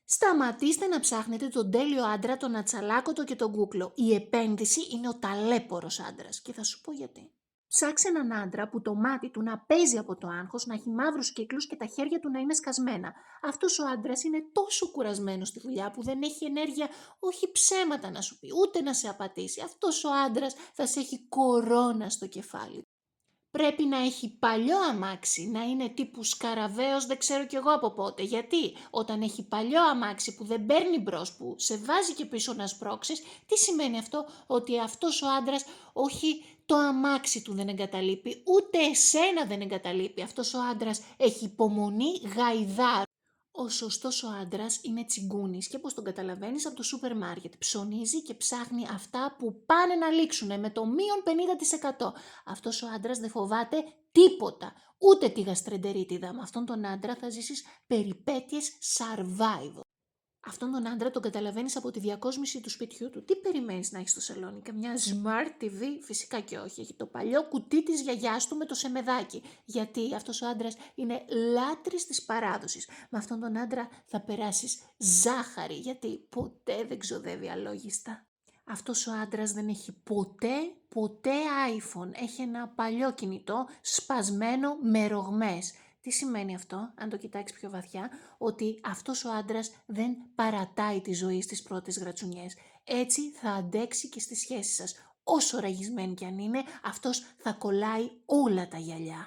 Σταματήστε να ψάχνετε τον τέλειο άντρα, τον ατσαλάκωτο και τον κούκλο. Η επένδυση είναι ο ταλέπορος άντρας και θα σου πω γιατί. Ψάξε έναν άντρα που το μάτι του να παίζει από το άγχος, να έχει μαύρους κύκλους και τα χέρια του να είναι σκασμένα. Αυτός ο άντρας είναι τόσο κουρασμένος στη δουλειά που δεν έχει ενέργεια, όχι ψέματα να σου πει, ούτε να σε απατήσει. Αυτός ο άντρας θα σε έχει κορώνα στο κεφάλι. Πρέπει να έχει παλιό αμάξι, να είναι τύπου Σκαραβαίος δεν ξέρω κι εγώ από πότε. Γιατί όταν έχει παλιό αμάξι που δεν παίρνει μπρος, που σε βάζει και πίσω να σπρώξεις, τι σημαίνει αυτό? Ότι αυτός ο άντρας όχι το αμάξι του δεν εγκαταλείπει, ούτε εσένα δεν εγκαταλείπει. Αυτός ο άντρας έχει υπομονή γαϊδάρου. Ο σωστός ο άντρας είναι τσιγκούνης και πώς τον καταλαβαίνεις? Από το σούπερ μάρκετ. Ψωνίζει και ψάχνει αυτά που πάνε να λήξουνε με το μείον 50%. Αυτός ο άντρας δεν φοβάται τίποτα, ούτε τη γαστρεντερίτιδα. Με αυτόν τον άντρα θα ζήσεις περιπέτειες survival. Αυτόν τον άντρα τον καταλαβαίνεις από τη διακόσμηση του σπιτιού του. Τι περιμένεις να έχει στο σαλόνι? Καμιά Smart TV? Φυσικά και όχι. Έχει το παλιό κουτί της γιαγιάς του με το σεμεδάκι. Γιατί αυτός ο άντρας είναι λάτρης της παράδοσης. Με αυτόν τον άντρα θα περάσεις ζάχαρη, γιατί ποτέ δεν ξοδεύει αλόγιστα. Αυτός ο άντρας δεν έχει ποτέ iPhone. Έχει ένα παλιό κινητό σπασμένο με ρογμές. Τι σημαίνει αυτό? Αν το κοιτάξεις πιο βαθιά, ότι αυτός ο άντρας δεν παρατάει τη ζωή στις πρώτες γρατσουνιές. Έτσι θα αντέξει και στη σχέση σας. Όσο ραγισμένη κι αν είναι, αυτός θα κολλάει όλα τα γυαλιά.